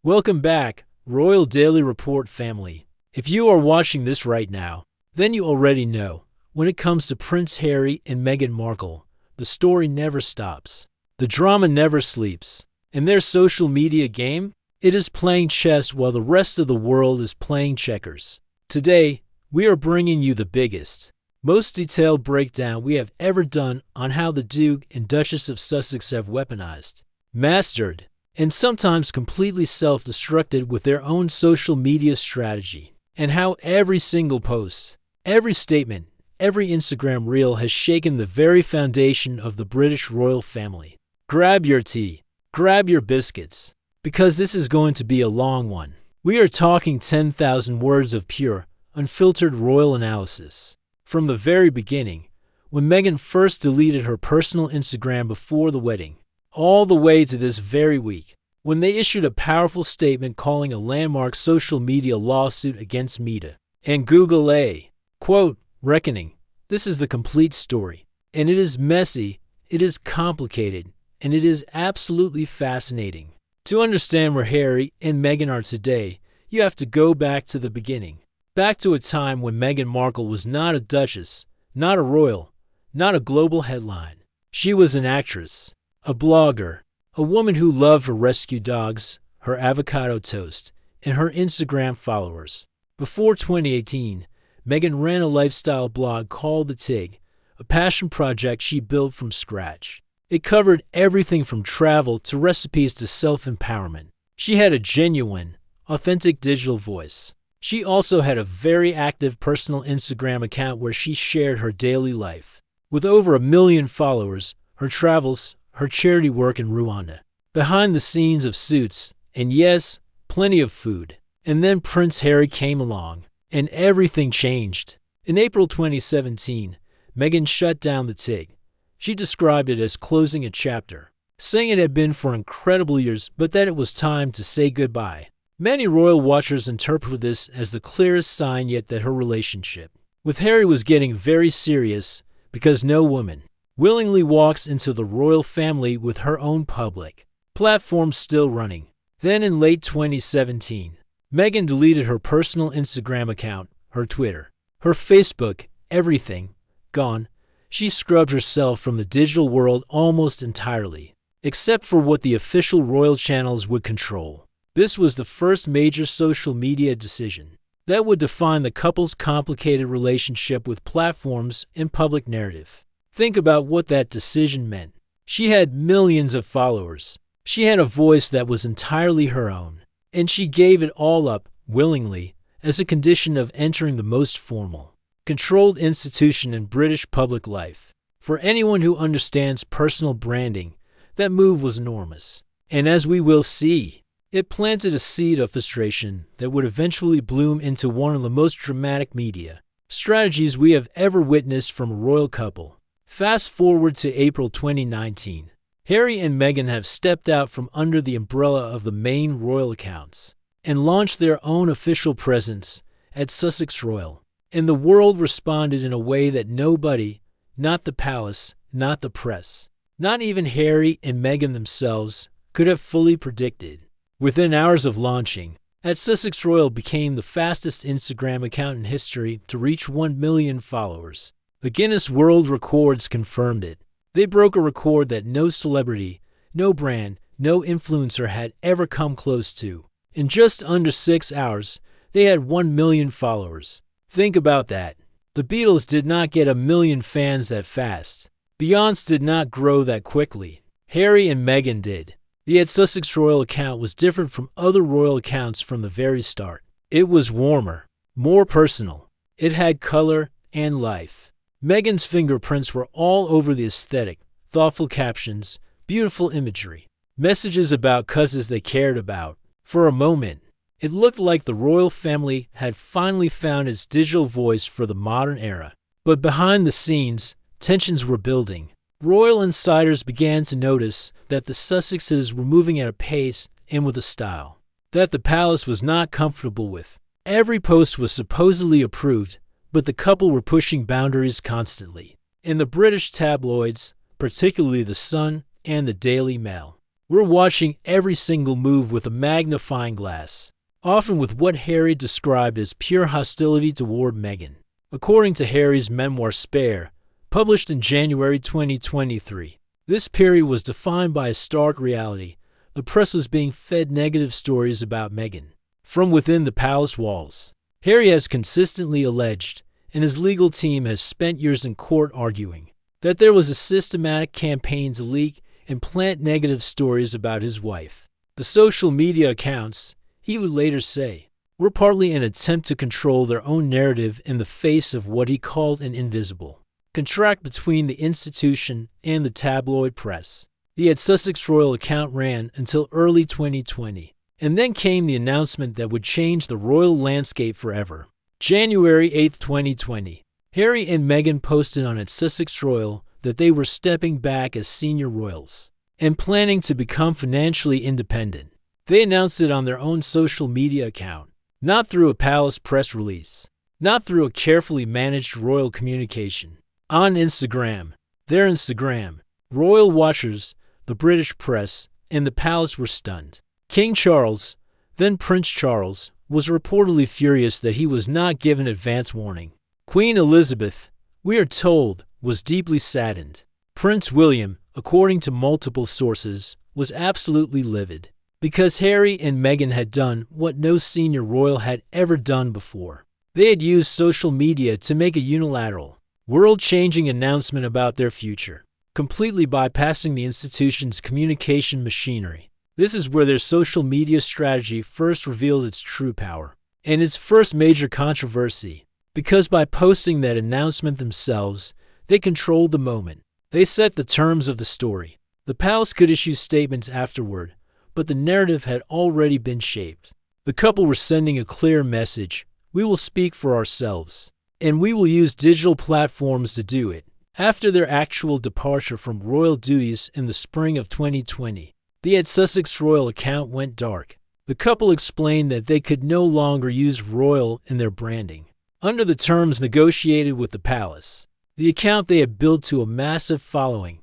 Welcome back, Royal Daily Report family. If you are watching this right now, then you already know, when it comes to Prince Harry and Meghan Markle, the story never stops. The drama never sleeps. In their social media game, it is playing chess while the rest of the world is playing checkers. Today, we are bringing you the biggest, most detailed breakdown we have ever done on how the Duke and Duchess of Sussex have weaponized, mastered, and sometimes completely self-destructed with their own social media strategy, and how every single post, every statement, every Instagram reel has shaken the very foundation of the British royal family. Grab your tea, grab your biscuits, because this is going to be a long one. We are talking 10,000 words of pure, unfiltered royal analysis. From the very beginning, when Meghan first deleted her personal Instagram before the wedding, all the way to this very week, when they issued a powerful statement calling a landmark social media lawsuit against Meta and Google a, quote, reckoning. This is the complete story. And it is messy, it is complicated, and it is absolutely fascinating. To understand where Harry and Meghan are today, you have to go back to the beginning. Back to a time when Meghan Markle was not a duchess, not a royal, not a global headline. She was an actress, a blogger, a woman who loved her rescue dogs, her avocado toast, and her Instagram followers. Before 2018, Meghan ran a lifestyle blog called The Tig, a passion project she built from scratch. It covered everything from travel to recipes to self-empowerment. She had a genuine, authentic digital voice. She also had a very active personal Instagram account where she shared her daily life. With over 1 million followers, her travels, her charity work in Rwanda, behind the scenes of Suits, and yes, plenty of food. And then Prince Harry came along, and everything changed. In April 2017, Meghan shut down The Tig. She described it as closing a chapter, saying it had been for incredible years, but that it was time to say goodbye. Many royal watchers interpret this as the clearest sign yet that her relationship with Harry was getting very serious, because no woman willingly walks into the royal family with her own public platform still running. Then in late 2017, Meghan deleted her personal Instagram account, her Twitter, her Facebook, everything gone. She scrubbed herself from the digital world almost entirely, except for what the official royal channels would control. This was the first major social media decision that would define the couple's complicated relationship with platforms and public narrative. Think about what that decision meant. She had millions of followers. She had a voice that was entirely her own, and she gave it all up, willingly, as a condition of entering the most formal, controlled institution in British public life. For anyone who understands personal branding, that move was enormous. And as we will see, it planted a seed of frustration that would eventually bloom into one of the most dramatic media strategies we have ever witnessed from a royal couple. Fast forward to April 2019. Harry and Meghan have stepped out from under the umbrella of the main royal accounts and launched their own official presence at Sussex Royal. And the world responded in a way that nobody, not the palace, not the press, not even Harry and Meghan themselves, could have fully predicted. Within hours of launching, at Sussex Royal became the fastest Instagram account in history to reach 1 million followers. The Guinness World Records confirmed it. They broke a record that no celebrity, no brand, no influencer had ever come close to. In just under 6 hours, they had 1 million followers. Think about that. The Beatles did not get 1 million fans that fast. Beyoncé did not grow that quickly. Harry and Meghan did. The Sussex Royal account was different from other royal accounts from the very start. It was warmer, more personal. It had color and life. Meghan's fingerprints were all over the aesthetic, thoughtful captions, beautiful imagery, messages about causes they cared about. For a moment, it looked like the royal family had finally found its digital voice for the modern era. But behind the scenes, tensions were building. Royal insiders began to notice that the Sussexes were moving at a pace and with a style that the palace was not comfortable with. Every post was supposedly approved, but the couple were pushing boundaries constantly. And the British tabloids, particularly The Sun and the Daily Mail, We're watching every single move with a magnifying glass, often with what Harry described as pure hostility toward Meghan. According to Harry's memoir Spare, published in January 2023, this period was defined by a stark reality. The press was being fed negative stories about Meghan from within the palace walls. Harry has consistently alleged, and his legal team has spent years in court arguing, that there was a systematic campaign to leak and plant negative stories about his wife. The social media accounts, he would later say, were partly an attempt to control their own narrative in the face of what he called an invisible contract between the institution and the tabloid press. The Sussex Royal account ran until early 2020, and then came the announcement that would change the royal landscape forever. January 8, 2020, Harry and Meghan posted on Sussex Royal that they were stepping back as senior royals and planning to become financially independent. They announced it on their own social media account, not through a palace press release, not through a carefully managed royal communication. On Instagram, their Instagram, royal watchers, the British press, and the palace were stunned. King Charles, then Prince Charles, was reportedly furious that he was not given advance warning. Queen Elizabeth, we are told, was deeply saddened. Prince William, according to multiple sources, was absolutely livid, because Harry and Meghan had done what no senior royal had ever done before. They had used social media to make a unilateral, world-changing announcement about their future, completely bypassing the institution's communication machinery. This is where their social media strategy first revealed its true power, and its first major controversy, because by posting that announcement themselves, they controlled the moment. They set the terms of the story. The palace could issue statements afterward, but the narrative had already been shaped. The couple were sending a clear message: we will speak for ourselves, and we will use digital platforms to do it. After their actual departure from royal duties in the spring of 2020, the Sussex Royal account went dark. The couple explained that they could no longer use royal in their branding, under the terms negotiated with the palace. The account they had built to a massive following,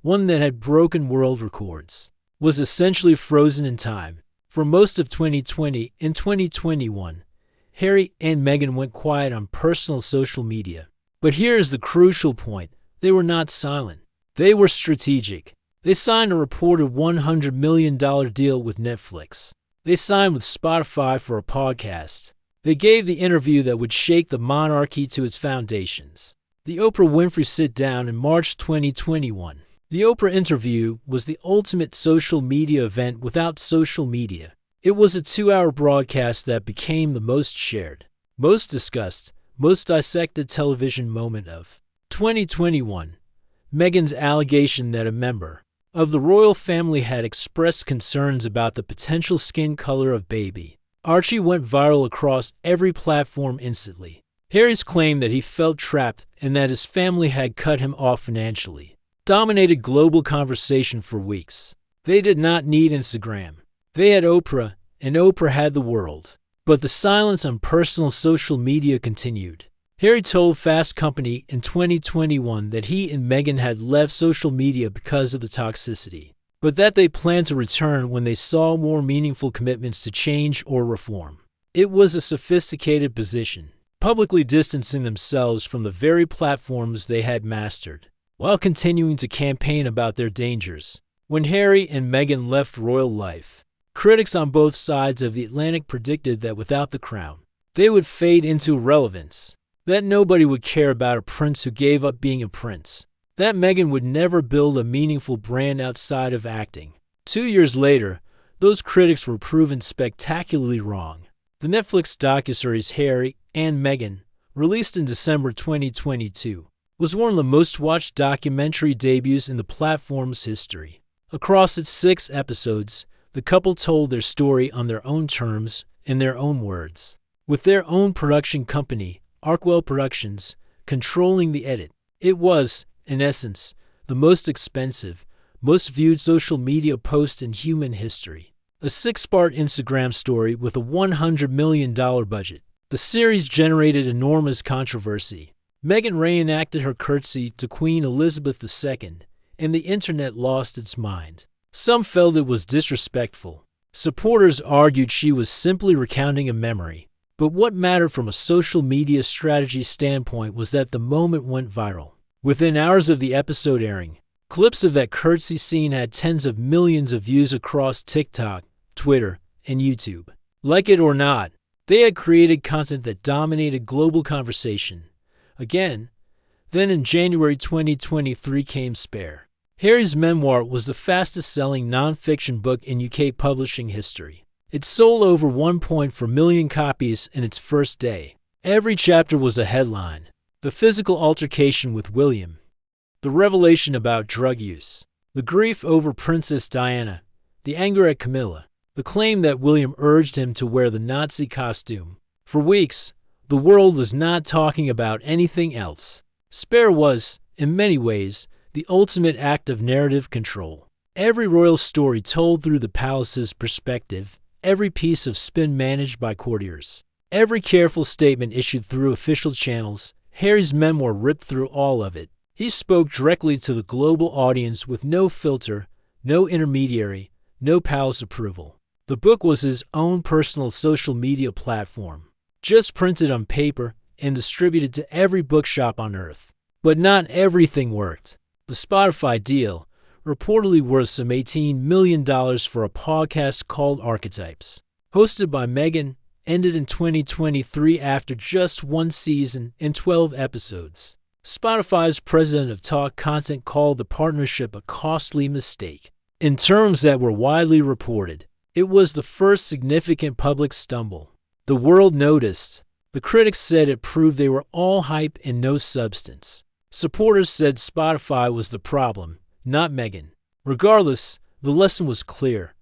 one that had broken world records, was essentially frozen in time. For most of 2020 and 2021, Harry and Meghan went quiet on personal social media. But here is the crucial point: they were not silent. They were strategic. They signed a reported $100 million deal with Netflix. They signed with Spotify for a podcast. They gave the interview that would shake the monarchy to its foundations. The Oprah Winfrey sit-down in March 2021. The Oprah interview was the ultimate social media event without social media. It was a 2-hour broadcast that became the most shared, most discussed, most dissected television moment of 2021. Meghan's allegation that a member of the royal family had expressed concerns about the potential skin color of baby Archie went viral across every platform instantly. Harry's claim that he felt trapped and that his family had cut him off financially dominated global conversation for weeks. They did not need Instagram. They had Oprah, and Oprah had the world. But the silence on personal social media continued. Harry told Fast Company in 2021 that he and Meghan had left social media because of the toxicity, but that they planned to return when they saw more meaningful commitments to change or reform. It was a sophisticated position, publicly distancing themselves from the very platforms they had mastered, while continuing to campaign about their dangers. When Harry and Meghan left royal life, critics on both sides of the Atlantic predicted that without the crown, they would fade into irrelevance, that nobody would care about a prince who gave up being a prince, that Meghan would never build a meaningful brand outside of acting. 2 years later, those critics were proven spectacularly wrong. The Netflix docuseries Harry and Meghan, released in December 2022, was one of the most-watched documentary debuts in the platform's history. Across its 6 episodes, the couple told their story on their own terms, in their own words, with their own production company, Arkwell Productions, controlling the edit. It was, in essence, the most expensive, most viewed social media post in human history. A 6-part Instagram story with a $100 million budget. The series generated enormous controversy. Meghan reenacted her curtsy to Queen Elizabeth II, and the internet lost its mind. Some felt it was disrespectful. Supporters argued she was simply recounting a memory. But what mattered from a social media strategy standpoint was that the moment went viral. Within hours of the episode airing, clips of that curtsy scene had tens of millions of views across TikTok, Twitter, and YouTube. Like it or not, they had created content that dominated global conversation. Again, then in January 2023 came Spare. Harry's memoir was the fastest-selling non-fiction book in UK publishing history. It sold over 1.4 million copies in its first day. Every chapter was a headline. The physical altercation with William, the revelation about drug use, the grief over Princess Diana, the anger at Camilla, the claim that William urged him to wear the Nazi costume. For weeks, the world was not talking about anything else. Spare was, in many ways, the ultimate act of narrative control. Every royal story told through the palace's perspective, every piece of spin managed by courtiers, every careful statement issued through official channels. Harry's memoir ripped through all of it. He spoke directly to the global audience with no filter, no intermediary, no palace approval. The book was his own personal social media platform, just printed on paper and distributed to every bookshop on earth. But not everything worked. The Spotify deal, reportedly worth some $18 million for a podcast called Archetypes, hosted by Meghan, ended in 2023 after just one season and 12 episodes. Spotify's president of Talk Content called the partnership a costly mistake. In terms that were widely reported, it was the first significant public stumble. The world noticed. The critics said it proved they were all hype and no substance. Supporters said Spotify was the problem, not Meghan. Regardless, the lesson was clear.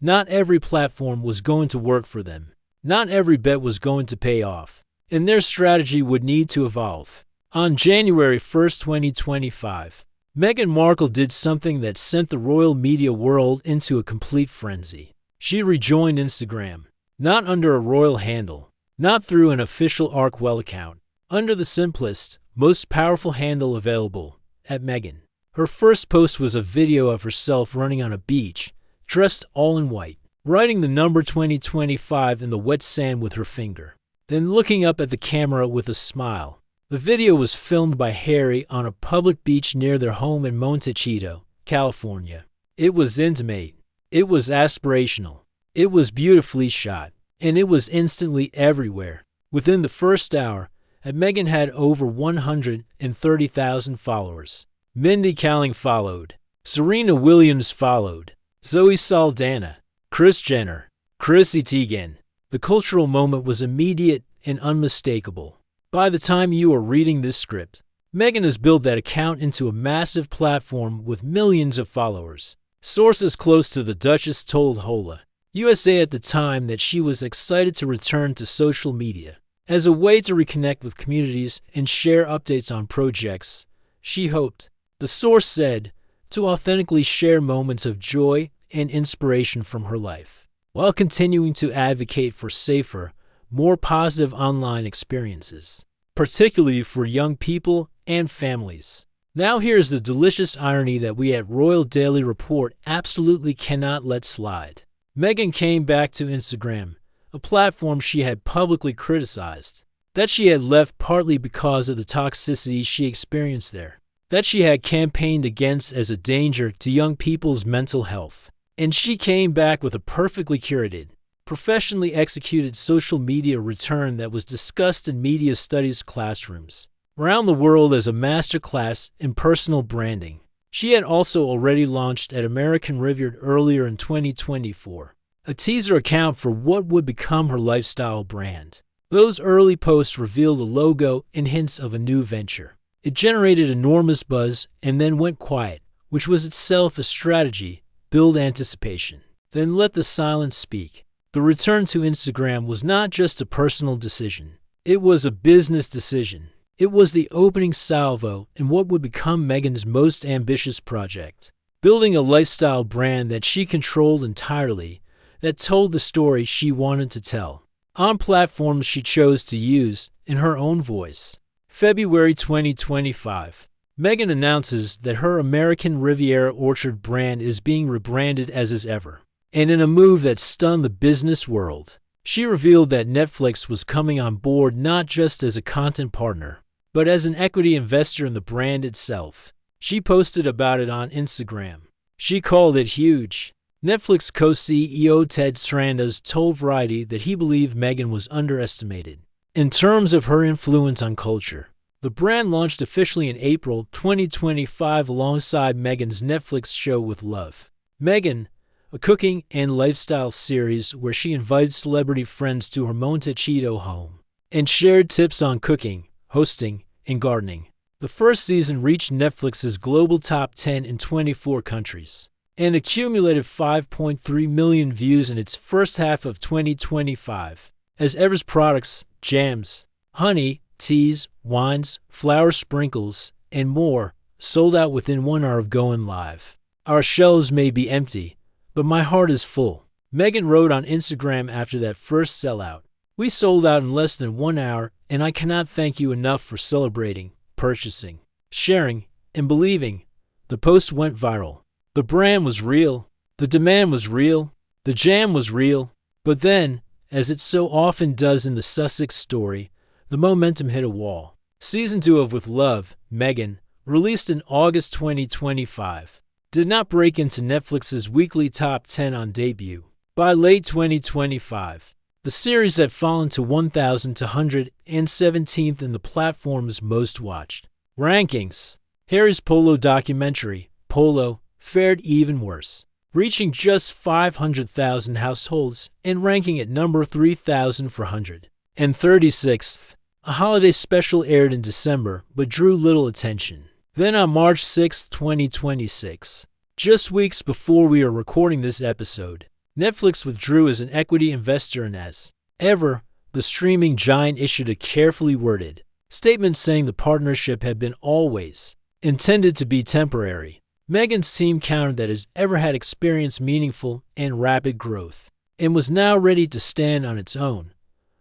Not every platform was going to work for them. Not every bet was going to pay off, and their strategy would need to evolve. On January 1, 2025, Meghan Markle did something that sent the royal media world into a complete frenzy. She rejoined Instagram, not under a royal handle, not through an official Arkwell account, under the simplest, most powerful handle available, @Meghan. Her first post was a video of herself running on a beach, dressed all in white, writing the number 2025 in the wet sand with her finger, then looking up at the camera with a smile. The video was filmed by Harry on a public beach near their home in Montecito, California. It was intimate. It was aspirational. It was beautifully shot. And it was instantly everywhere. Within the first hour, Meghan had over 130,000 followers. Mindy Kaling followed. Serena Williams followed. Zoe Saldana. Kris Jenner. Chrissy Teigen. The cultural moment was immediate and unmistakable. By the time you are reading this script, Meghan has built that account into a massive platform with millions of followers. Sources close to the Duchess told Hola, USA at the time that she was excited to return to social media as a way to reconnect with communities and share updates on projects. She hoped, the source said, to authentically share moments of joy and inspiration from her life, while continuing to advocate for safer, more positive online experiences, particularly for young people and families. Now here's the delicious irony that we at Royal Daily Report absolutely cannot let slide. Meghan came back to Instagram, a platform she had publicly criticized, that she had left partly because of the toxicity she experienced there, that she had campaigned against as a danger to young people's mental health. And she came back with a perfectly curated, professionally executed social media return that was discussed in media studies classrooms around the world as a masterclass in personal branding. She had also already launched at American Riviera earlier in 2024, a teaser account for what would become her lifestyle brand. Those early posts revealed a logo and hints of a new venture. It generated enormous buzz and then went quiet, which was itself a strategy. Build anticipation, then let the silence speak. The return to Instagram was not just a personal decision. It was a business decision. It was the opening salvo in what would become Meghan's most ambitious project, building a lifestyle brand that she controlled entirely, that told the story she wanted to tell, on platforms she chose to use in her own voice. February 2025. Meghan announces that her American Riviera Orchard brand is being rebranded as ever. And in a move that stunned the business world, she revealed that Netflix was coming on board not just as a content partner, but as an equity investor in the brand itself. She posted about it on Instagram. She called it huge. Netflix co-CEO Ted Sarandos told Variety that he believed Meghan was underestimated in terms of her influence on culture. The brand launched officially in April 2025 alongside Meghan's Netflix show With Love. Meghan, a cooking and lifestyle series where she invited celebrity friends to her Montecito home and shared tips on cooking, hosting, and gardening. The first season reached Netflix's global top 10 in 24 countries and accumulated 5.3 million views in its first half of 2025. As Ever's products, jams, honey, teas, wines, flour sprinkles, and more sold out within 1 hour of going live. Our shelves may be empty, but my heart is full. Meghan wrote on Instagram after that first sellout. We sold out in less than 1 hour, and I cannot thank you enough for celebrating, purchasing, sharing, and believing. The post went viral. The brand was real. The demand was real. The jam was real. But then, as it so often does in the Sussex story, the momentum hit a wall. Season 2 of With Love, Meghan, released in August 2025, did not break into Netflix's weekly top 10 on debut. By late 2025, the series had fallen to 1,217th in the platform's most watched rankings. Harry's polo documentary, Polo, fared even worse, reaching just 500,000 households and ranking at number 3,436th. A holiday special aired in December but drew little attention. Then on March 6, 2026, just weeks before we are recording this episode, Netflix withdrew as an equity investor and as ever, the streaming giant issued a carefully worded statement saying the partnership had been always intended to be temporary. Meghan's team countered that as ever had experienced meaningful and rapid growth and was now ready to stand on its own.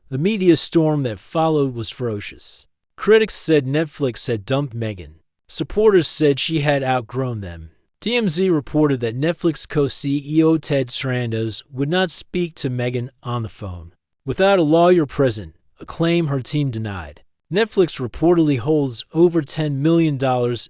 The media storm that followed was ferocious. Critics said Netflix had dumped Meghan. Supporters said she had outgrown them. TMZ reported that Netflix co-CEO Ted Sarandos would not speak to Meghan on the phone without a lawyer present, a claim her team denied. Netflix reportedly holds over $10 million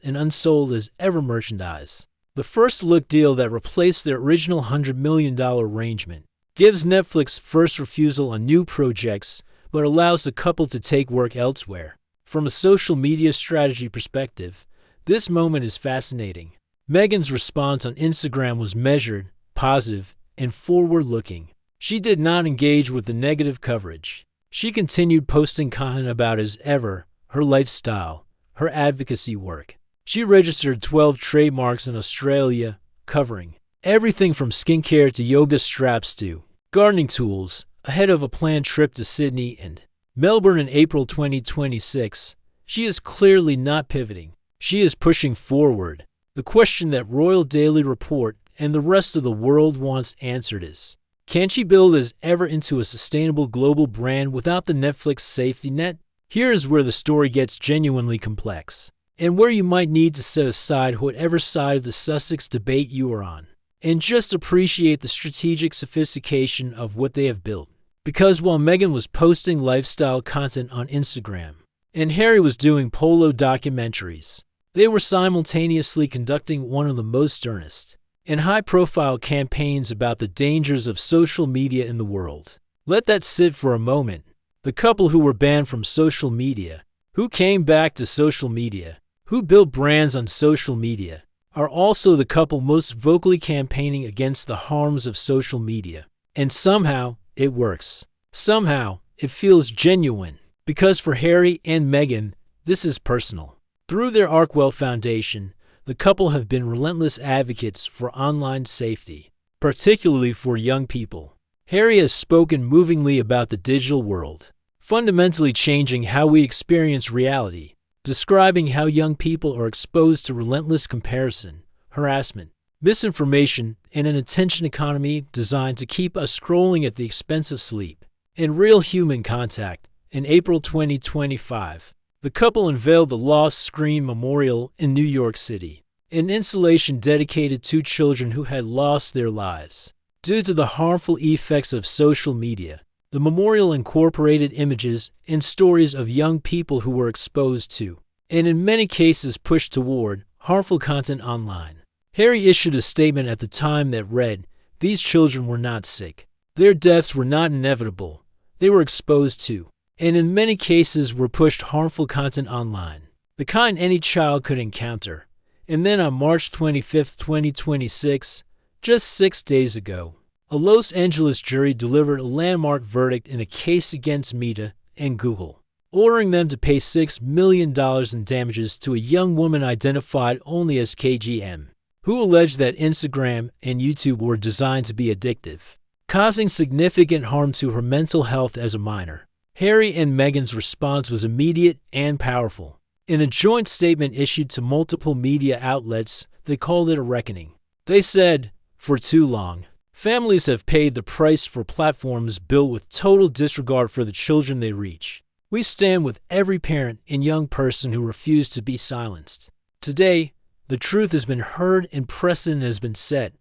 in unsold as ever merchandise. The first-look deal that replaced their original $100 million arrangement gives Netflix first refusal on new projects but allows the couple to take work elsewhere. From a social media strategy perspective, this moment is fascinating. Meghan's response on Instagram was measured, positive, and forward-looking. She did not engage with the negative coverage. She continued posting content about as ever, her lifestyle, her advocacy work. She registered 12 trademarks in Australia, covering everything from skincare to yoga straps to gardening tools, ahead of a planned trip to Sydney and Melbourne in April 2026. She is clearly not pivoting. She is pushing forward. The question that Royal Daily Report and the rest of the world wants answered is, can she build as ever into a sustainable global brand without the Netflix safety net? Here is where the story gets genuinely complex, and where you might need to set aside whatever side of the Sussex debate you are on, and just appreciate the strategic sophistication of what they have built. Because while Meghan was posting lifestyle content on Instagram, and Harry was doing polo documentaries, they were simultaneously conducting one of the most earnest and high-profile campaigns about the dangers of social media in the world. Let that sit for a moment. The couple who were banned from social media, who came back to social media, who built brands on social media, are also the couple most vocally campaigning against the harms of social media. And somehow, it works. Somehow, it feels genuine. Because for Harry and Meghan, this is personal. Through their Arkwell Foundation, the couple have been relentless advocates for online safety, particularly for young people. Harry has spoken movingly about the digital world, fundamentally changing how we experience reality, describing how young people are exposed to relentless comparison, harassment, misinformation, and an attention economy designed to keep us scrolling at the expense of sleep and real human contact. In April 2025, The couple unveiled the Lost Screen Memorial in New York City, an installation dedicated to children who had lost their lives due to the harmful effects of social media. The memorial incorporated images and stories of young people who were exposed to, and in many cases pushed toward, harmful content online. Harry issued a statement at the time that read, "These children were not sick. Their deaths were not inevitable. They were exposed to, and in many cases were pushed harmful content online, the kind any child could encounter." And then on March 25, 2026, just 6 days ago, a Los Angeles jury delivered a landmark verdict in a case against Meta and Google, ordering them to pay $6 million in damages to a young woman identified only as KGM, who alleged that Instagram and YouTube were designed to be addictive, causing significant harm to her mental health as a minor. Harry and Meghan's response was immediate and powerful. In a joint statement issued to multiple media outlets, they called it a reckoning. They said, "For too long, families have paid the price for platforms built with total disregard for the children they reach. We stand with every parent and young person who refused to be silenced. Today, the truth has been heard and precedent has been set."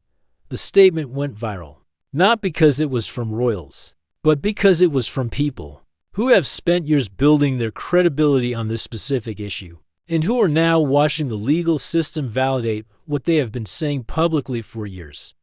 The statement went viral, not because it was from royals, but because it was from people who have spent years building their credibility on this specific issue, and who are now watching the legal system validate what they have been saying publicly for years.